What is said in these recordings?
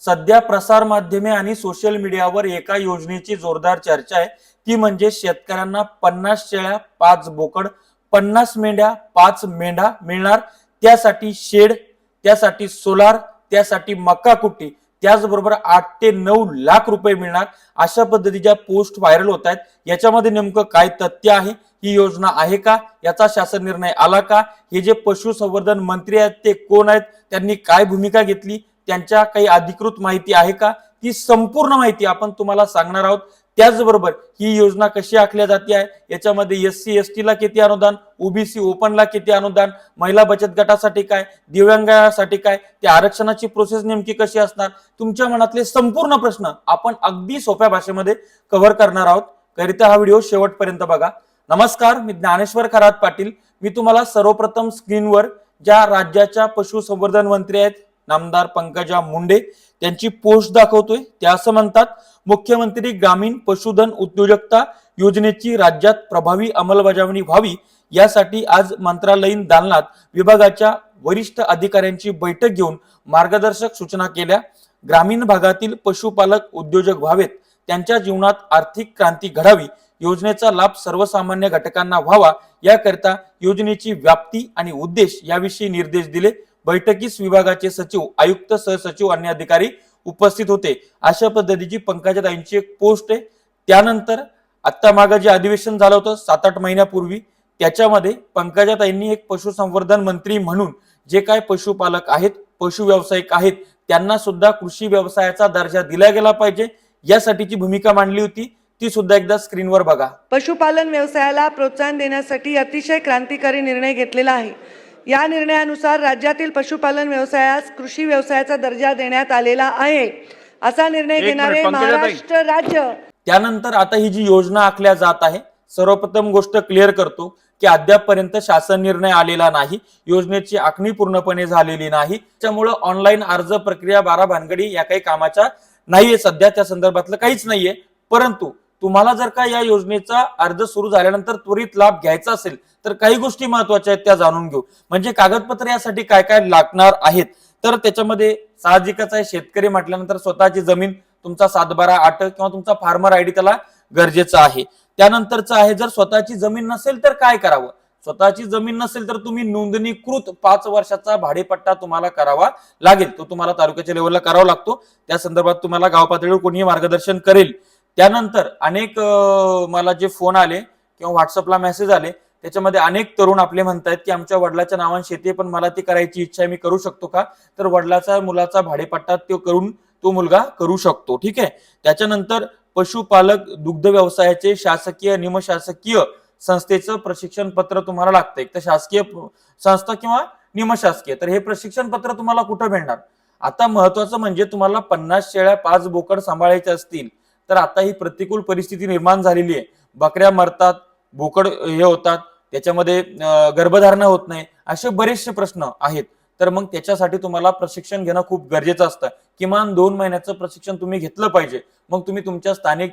सध्या प्रसार माध्यमे आणि सोशल मीडियावर एका योजनेची जोरदार चर्चा आहे, ती म्हणजे शेतकऱ्यांना 50 शेळ्या 5 बोकड, 50 मेंढ्या 5 मेंढा मिळणार. त्यासाठी शेड, त्यासाठी सोलार, त्यासाठी मका कुट्टी, त्याचबरोबर 8 ते 9 लाख रुपये मिळणार. अशा पद्धतीच्या पोस्ट व्हायरल होत आहेत. याच्यामध्ये नेमकं काय तथ्य आहे, ही योजना आहे का, याचा शासन निर्णय आला का, हे जे पशुसंवर्धन मंत्री आहेत ते कोण आहेत, त्यांनी काय भूमिका घेतली, त्यांच्या काही अधिकृत माहिती आहे का, ती संपूर्ण माहिती आपण तुम्हाला सांगणार आहोत. त्याचबरोबर ही योजना कशी आखल्या जाते आहे, याच्यामध्ये SC ST ला किती अनुदान, OBC ओपनला किती अनुदान, महिला बचत गटासाठी काय, दिव्यांगासाठी काय, त्या आरक्षणाची प्रोसेस नेमकी कशी असणार, तुमच्या मनातले संपूर्ण प्रश्न आपण अगदी सोप्या भाषेमध्ये कव्हर करणार आहोत. करिता हा व्हिडिओ शेवटपर्यंत बघा. नमस्कार, मी ज्ञानेश्वर खरात पाटील. मी तुम्हाला सर्वप्रथम स्क्रीनवर ज्या राज्याच्या पशुसंवर्धन मंत्री आहेत नामदार पंकजा मुंडे त्यांची पोस्ट दाखवतोय. त्या असं म्हणतात, मुख्यमंत्री ग्रामीण पशुधन उद्योजकता योजनेची राज्यात प्रभावी अंमलबजावणी व्हावी यासाठी आज मंत्रालयीन दालनात विभागाच्या वरिष्ठ अधिकाऱ्यांची बैठक घेऊन मार्गदर्शक सूचना केल्या. ग्रामीण भागातील पशुपालक उद्योजक व्हावेत, त्यांच्या जीवनात आर्थिक क्रांती घडावी, योजनेचा लाभ सर्वसामान्य घटकांना व्हावा याकरिता योजनेची व्याप्ती आणि उद्देश याविषयी निर्देश दिले. बैठकीस विभागाचे सचिव, आयुक्त, सहसचिव, अन्य अधिकारी उपस्थित होते. अशा पद्धतीची पंकजाताईंची एक पोस्ट आहे. त्यानंतर आता मागे जे अधिवेशन झालं होतं 7-8 महिन्यापूर्वी, त्याच्यामध्ये पंकजाताईंनी एक पशुसंवर्धन मंत्री म्हणून जे काय पशुपालक आहेत, पशु व्यावसायिक आहेत, त्यांना सुद्धा कृषी व्यवसायाचा दर्जा दिला गेला पाहिजे यासाठीची भूमिका मांडली होती. ती सुद्धा एकदा स्क्रीनवर बघा. पशुपालन व्यवसायाला प्रोत्साहन देण्यासाठी अतिशय क्रांतिकारी निर्णय घेतलेला आहे. या निर्णयानुसार राज्यातील पशुपालन व्यवसायास कृषी व्यवसायाचा दर्जा देण्यात आलेला आहे. असा निर्णय घेणारे महाराष्ट्र राज्य. त्यानंतर आता ही जी योजना आखल्या जात आहे, सर्वप्रथम गोष्ट क्लिअर करतो की अद्यापपर्यंत शासन निर्णय आलेला नाही, योजनेची आखणी पूर्णपणे झालेली नाही. त्यामुळे ऑनलाईन अर्ज प्रक्रिया 12 भानगडी या काही कामाच्या नाहीये, सध्या त्या संदर्भातलं काहीच नाहीये. परंतु तुम्हाला जर का या योजनेचा अर्ज सुरू झाल्यानंतर त्वरित लाभ घ्यायचा असेल तर काही गोष्टी महत्वाच्या आहेत त्या जाणून घेऊ. म्हणजे कागदपत्र यासाठी काय काय लागणार आहेत, तर त्याच्यामध्ये साहजिकच आहे, शेतकरी म्हटल्यानंतर स्वतःची जमीन, तुमचा 7/12 किंवा तुमचा फार्मर ID त्याला गरजेचा आहे. त्यानंतरचं आहे, जर स्वतःची जमीन नसेल तर काय करावं. स्वतःची जमीन नसेल तर तुम्ही नोंदणीकृत 5 वर्षाचा भाडेपट्टा तुम्हाला करावा लागेल. तो तुम्हाला तालुक्याच्या लेवलला करावा लागतो. त्या संदर्भात तुम्हाला गाव पातळीवर कोणीही मार्गदर्शन करेल. त्यानंतर अनेक मला जे फोन आले किंवा व्हॉट्सअपला मेसेज आले, त्याच्यामध्ये अनेक तरुण आपले म्हणतात की आमच्या वडिलाच्या नावाने शेती पण मला ती करायची इच्छा आहे, मी करू शकतो का. तर वडिलाचा मुलाचा भाडेपट्टा तो करून तो मुलगा करू शकतो. ठीक आहे. त्याच्यानंतर पशुपालक दुग्ध व्यवसायाचे शासकीय निमशासकीय संस्थेचं प्रशिक्षण पत्र तुम्हाला लागतं. एक तर शासकीय संस्था किंवा निमशासकीय. तर हे प्रशिक्षण पत्र तुम्हाला कुठं भेटणार. आता महत्वाचं म्हणजे तुम्हाला 50 शेळ्या 5 बोकड सांभाळायचे असतील तर आता ही प्रतिकूल परिस्थिती निर्माण झालेली आहे. बकऱ्या मरतात, बोकड हे होतात, त्याच्यामध्ये गर्भधारणा होत नाही, असे बरेचसे प्रश्न आहेत. तर मग त्याच्यासाठी तुम्हाला प्रशिक्षण घेणं खूप गरजेचं असतं. किमान 2 महिन्याचं प्रशिक्षण तुम्ही घेतलं पाहिजे. मग तुम्ही तुमच्या स्थानिक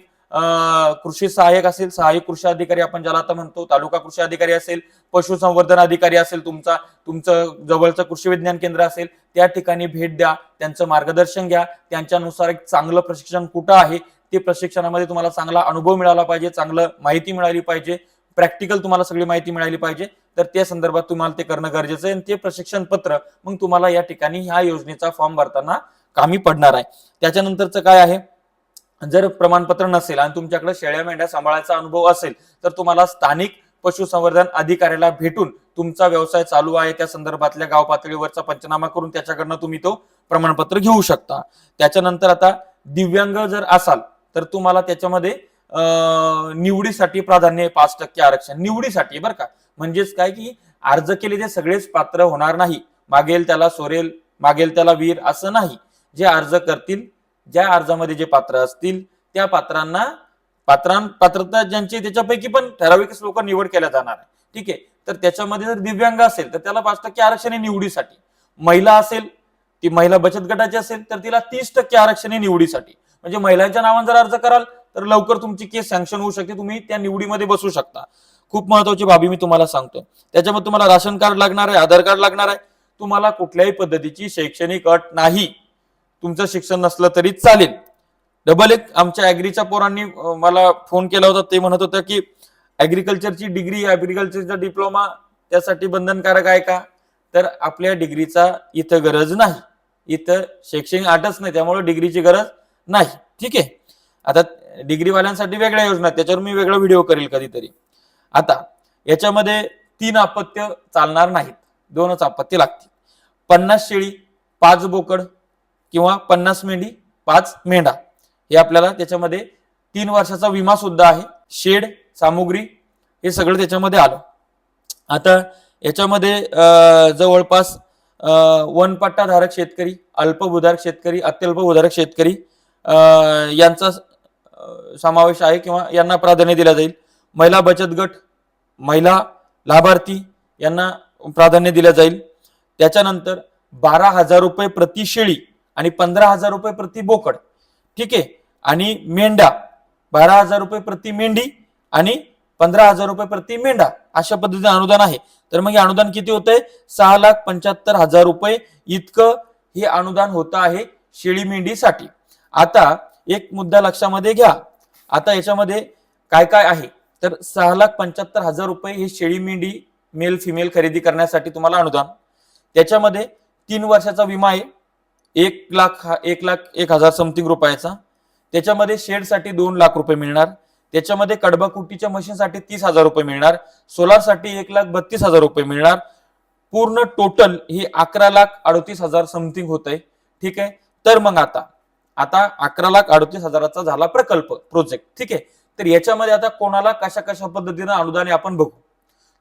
कृषी सहाय्यक असेल, सहाय्यक कृषी अधिकारी आपण ज्याला आता म्हणतो, तालुका कृषी अधिकारी असेल, पशुसंवर्धन अधिकारी असेल, तुमचं जवळचं कृषी विज्ञान केंद्र असेल, त्या ठिकाणी भेट द्या, त्यांचं मार्गदर्शन घ्या. त्यांच्यानुसार एक चांगलं प्रशिक्षण कुठं आहे, ते प्रशिक्षणामध्ये तुम्हाला चांगला अनुभव मिळाला पाहिजे, चांगलं माहिती मिळाली पाहिजे, प्रॅक्टिकल तुम्हाला सगळी माहिती मिळाली पाहिजे. तर त्या संदर्भात तुम्हाला ते करणं गरजेचं आहे. आणि ते प्रशिक्षण पत्र मग तुम्हाला या ठिकाणी ह्या योजनेचा फॉर्म भरताना कामी पडणार आहे. त्याच्यानंतरचं काय आहे, जर प्रमाणपत्र नसेल आणि तुमच्याकडे शेळ्या मेंढ्या सांभाळायचा अनुभव असेल तर तुम्हाला स्थानिक पशुसंवर्धन अधिकाऱ्याला भेटून तुमचा व्यवसाय चालू आहे त्या संदर्भातल्या गाव पातळीवरचा पंचनामा करून त्याच्याकडनं तुम्ही तो प्रमाणपत्र घेऊ शकता. त्याच्यानंतर आता दिव्यांग जर असाल तर तुम्हाला त्याच्यामध्ये निवडीसाठी प्राधान्य 5% आरक्षण निवडीसाठी, बरं का. म्हणजेच काय की अर्ज केले ते सगळेच पात्र होणार नाही. मागेल त्याला सोरेल, मागेल त्याला वीर असं नाही. जे अर्ज करतील, ज्या अर्जामध्ये जे पात्र असतील त्या पात्रता ज्यांची त्याच्यापैकी पण ठराविक लोक निवड केल्या जाणार आहे. ठीक आहे. तर त्याच्यामध्ये जर दिव्यांग असेल तर त्याला 5% आरक्षण आहे निवडीसाठी. महिला असेल, ती महिला बचत गटाची असेल तर तिला 30% आरक्षण आहे निवडीसाठी. म्हणजे महिलांच्या नावाने जर अर्ज कराल तर लवकर तुमची केस सँक्शन होऊ शकते, तुम्ही त्या निवडीमध्ये बसू शकता. खूप महत्वाची बाबी मी तुम्हाला सांगतो. त्याच्यामध्ये तुम्हाला राशन कार्ड लागणार आहे, आधार कार्ड लागणार आहे. तुम्हाला कुठल्याही पद्धतीची शैक्षणिक अट नाही. तुमचं शिक्षण नसलं तरी चालेल. डबल एक आमच्या ऍग्रीच्या पोरांनी मला फोन केला होता. ते म्हणत होतं की ऍग्रिकल्चरची डिग्री, ऍग्रिकल्चरचा डिप्लोमा त्यासाठी बंधनकारक आहे का? तर आपल्या डिग्रीचा इथं गरज नाही. इथं शैक्षणिक आठच नाही, त्यामुळे डिग्रीची गरज नाही. ठीक आहे. आता डिग्रीवाल्यांसाठी वेगळ्या योजना आहेत, त्याच्यावर मी वेगळा व्हिडिओ करेल कधीतरी. आता याच्यामध्ये 3 अपत्य चालणार नाहीत, 2च अपत्य लागतील. 50 शेळी 5 बोकड किंवा 50 मेंढी 5 मेंढा, हे आपल्याला त्याच्यामध्ये 3 वर्षाचा विमा सुद्धा आहे. शेड सामुग्री हे सगळं त्याच्यामध्ये आलं. आता याच्यामध्ये जवळपास वनपट्टाधारक शेतकरी, अल्पभूधारक शेतकरी, अत्यल्पभूधारक शेतकरी यांचा समावेश आहे किंवा यांना प्राधान्य दिलं जाईल. महिला बचत गट, महिला लाभार्थी यांना प्राधान्य दिलं जाईल. त्याच्यानंतर 12,000 रुपये प्रति शेळी आणि 15,000 रुपये प्रति बोकड. ठीक आहे. आणि मेंढा 12,000 रुपये प्रति मेंढी आणि 15,000 रुपये प्रति मेंढा, अशा पद्धतीने अनुदान आहे. तर मग हे अनुदान किती होतंय? 6,75,000 रुपये इतकं हे अनुदान होतं आहे शेळी मेंढीसाठी. आता एक मुद्दा लक्षामध्ये घ्या. आता याच्यामध्ये काय काय आहे, तर 6,75,000 रुपये हे शेळी मेंढी मेल फिमेल खरेदी करण्यासाठी तुम्हाला अनुदान. त्याच्यामध्ये 3 वर्षाचा विमा आहे, 1,01,000 समथिंग रुपयाचा. त्याच्यामध्ये शेडसाठी 2 लाख रुपये मिळणार. त्याच्यामध्ये कडबा कुट्टीच्या मशीनसाठी 30,000 रुपये मिळणार. सोलारसाठी 1,32,000 रुपये मिळणार. पूर्ण टोटल हे 11,38,000 समथिंग होत आहे. ठीक आहे. तर मग आता 11,38,000चा झाला प्रकल्प, प्रोजेक्ट. ठीक आहे. तर याच्यामध्ये आता कोणाला कशा कशा पद्धतीने अनुदान आपण बघू.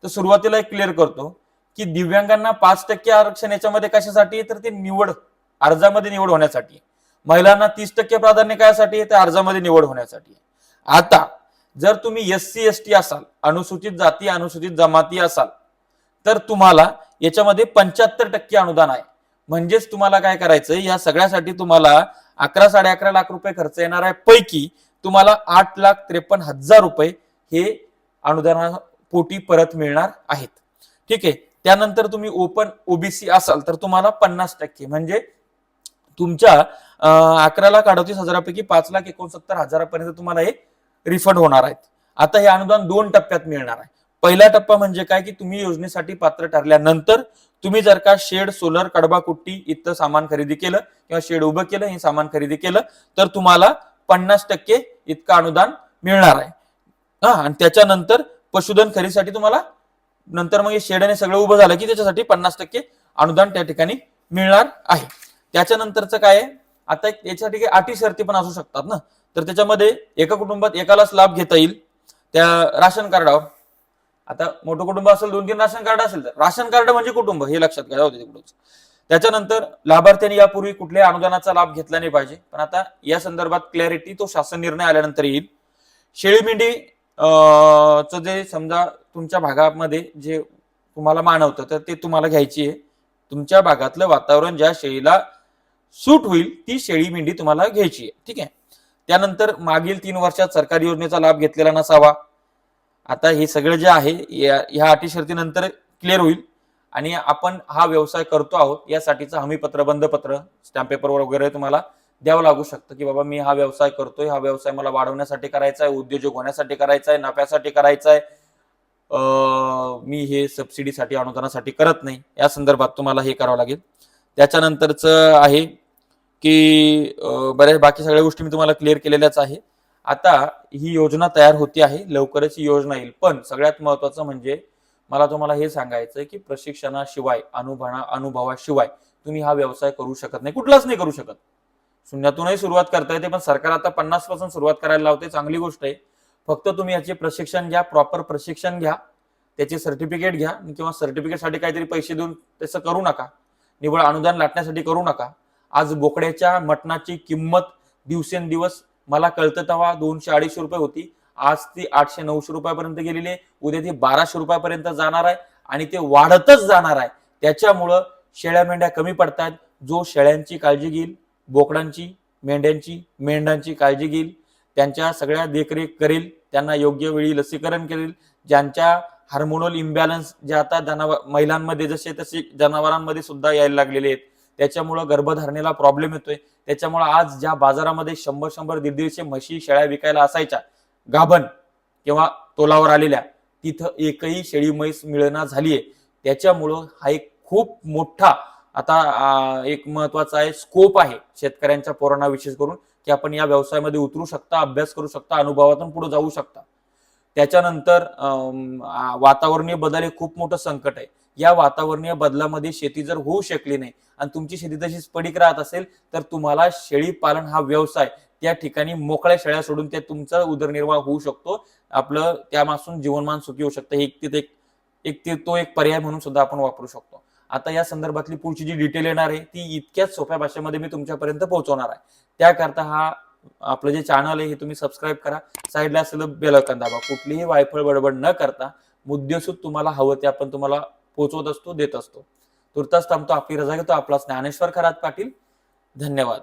तर सुरुवातीला एक क्लिअर करतो की दिव्यांगांना 5% आरक्षण याच्यामध्ये कशासाठी, तर ते निवड अर्जामध्ये निवड होण्यासाठी. महिलांना 30% प्राधान्य कायसाठी, तर अर्जामध्ये निवड होण्यासाठी. आता जर तुम्ही SC ST असाल, अनुसूचित जाती अनुसूचित जमाती असाल, तर तुम्हाला याच्यामध्ये 75% अनुदान आहे. म्हणजेच तुम्हाला काय करायचं, या सगळ्यासाठी तुम्हाला 11-11.5 लाख रुपये खर्च येणार आहे. पैकी तुम्हाला 8,53,000 रुपये हे अनुदानापोटी परत मिळणार आहेत. ठीक आहे. त्यानंतर तुम्ही ओपन OBC असाल तर तुम्हाला 50%, म्हणजे तुमच्या 11,38,000पैकी 5,69,000 पर्यंत तुम्हाला हे रिफंड होणार आहेत. आता हे अनुदान 2 टप्प्यात मिळणार आहे. पहिला टप्पा म्हणजे काय, की तुम्ही योजनेसाठी पात्र ठरल्यानंतर तुम्ही जर का शेड, सोलर, कडबा कुट्टी इतकं सामान खरेदी केलं किंवा शेड उभं केलं, हे सामान खरेदी केलं, तर तुम्हाला 50% इतकं अनुदान मिळणार आहे. आणि त्याच्यानंतर पशुधन खरेदीसाठी तुम्हाला नंतर मग शेड आणि सगळं उभं झालं की त्याच्यासाठी 50% अनुदान त्या ठिकाणी मिळणार आहे. त्याच्यानंतरचं काय आहे, आता याच्यासाठी अटी शर्ती पण असू शकतात ना. तर त्याच्यामध्ये एका कुटुंबात एकालाच लाभ घेता येईल त्या राशन कार्डावर. आता मोठं कुटुंब असेल, 2-3 राशन कार्ड असेल, तर राशन कार्ड म्हणजे कुटुंब, हे लक्षात घ्या होते तिकडून. त्याच्यानंतर लाभार्थ्यांनी यापूर्वी कुठल्याही अनुदानाचा लाभ घेतला नाही पाहिजे, पण आता या संदर्भात क्लॅरिटी तो शासन निर्णय आल्यानंतर येईल. शेळी मेंढी जे समजा तुमच्या भागामध्ये जे तुम्हाला मानवतं, तर ते तुम्हाला घ्यायची आहे. तुमच्या भागातलं वातावरण ज्या शेळीला सूट होईल ती शेळी मेंढी तुम्हाला घ्यायची आहे. ठीक आहे. त्यानंतर मागील 3 वर्षात सरकारी योजनेचा लाभ घेतलेला नसावा. आता हे सगळं जे आहे ह्या अटी शर्ती नंतर क्लिअर होईल. आणि आपण हा व्यवसाय करतो आहोत यासाठीचं हमीपत्र, बंधपत्र, स्टॅम्प पेपर वगैरे तुम्हाला द्यावं लागू शकतं की बाबा मी हा व्यवसाय करतोय, हा व्यवसाय मला वाढवण्यासाठी करायचा आहे, उद्योजक होण्यासाठी करायचा आहे, नफ्यासाठी करायचा आहे, मी हे सबसिडीसाठी अनुदानासाठी करत नाही, या संदर्भात तुम्हाला हे करावं लागेल. त्याच्यानंतरचं आहे की बऱ्याच बाकी सगळ्या गोष्टी मी तुम्हाला क्लिअर केलेल्याच आहे. आता ही योजना तयार होती आहे, लवकरच ही योजना येईल. पण सगळ्यात महत्वाचं म्हणजे मला तुम्हाला हे सांगायचं की प्रशिक्षणाशिवाय, अनुभवाशिवाय तुम्ही हा व्यवसाय करू शकत नाही, कुठलाच नाही करू शकत. शून्यातूनही सुरुवात करता येते, पण सरकार आता 50 पासून सुरुवात करायला लावते, चांगली गोष्ट आहे. फक्त तुम्ही याचे प्रशिक्षण घ्या, प्रॉपर प्रशिक्षण घ्या, त्याचे सर्टिफिकेट घ्या, किंवा सर्टिफिकेटसाठी काहीतरी पैसे देऊन तसं करू नका, निव्वळ अनुदान लाटण्यासाठी करू नका. आज बोकड्याच्या मटणाची किंमत दिवसेंदिवस मला कळतं तेव्हा 200-250 रुपये होती, आज ती 800-900 रुपयापर्यंत गेलेली आहे. उद्या ती 1200 रुपयापर्यंत जाणार आहे आणि ते वाढतच जाणार आहे. त्याच्यामुळं शेळ्या मेंढ्या कमी पडतात. जो शेळ्यांची काळजी घेईल, बोकडांची, मेंढ्यांची, मेंढ्यांची काळजी घेईल, त्यांच्या सगळ्या देखरेख करेल, त्यांना योग्य वेळी लसीकरण करेल, ज्यांच्या हार्मोनल इम्बॅलन्स जे आता महिलांमध्ये जसे तसे जनावरांमध्ये सुद्धा यायला लागलेले आहेत, त्याच्यामुळं गर्भधारणेला प्रॉब्लेम येतोय. त्याच्यामुळे आज ज्या बाजारामध्ये 100-100, 150 म्हशी शेळ्या विकायला असायच्या गाभण किंवा तोलावर आलेल्या, तिथं एकही शेळी म्हैस मिळेना झालीये. त्याच्यामुळं हा एक खूप मोठा आता एक महत्वाचा आहे स्कोप आहे शेतकऱ्यांच्या पोरांना विशेष करून, की आपण या व्यवसायामध्ये उतरू शकता, अभ्यास करू शकता, अनुभवातून पुढे जाऊ शकता. त्याच्यानंतर वातावरणीय बदल हे खूप मोठं संकट आहे. या वातावरणीय बदलामध्ये शेती जर होऊ शकली नाही आणि तुमची शेती तशीच पडीक राहत असेल तर तुम्हाला शेळी पालन हा व्यवसाय त्या ठिकाणी मोकळ्या शेळ्या सोडून त्या तुमचा उदरनिर्वाह होऊ शकतो. आपलं त्यापासून जीवनमान सुखी होऊ शकतं. तो एक पर्याय म्हणून सुद्धा आपण वापरू शकतो. आता या संदर्भातली पुढची जी डिटेल येणार आहे ती इतक्याच सोप्या भाषेमध्ये मी तुमच्यापर्यंत पोहोचवणार आहे. त्याकरता आपलं जे चॅनल आहे हे तुम्ही सबस्क्राईब करा. साईडला असलेलं बेल आयकॉन दाबा. कुठलीही वायफळ बडबड न करता मुद्देसूद तुम्हाला हवं ते आपण तुम्हाला पोहोचवत असतो, देत असतो. तुर्तास थांबतो. आपली रजा घेतो. आपला ज्ञानेश्वर खरात पाटील. धन्यवाद.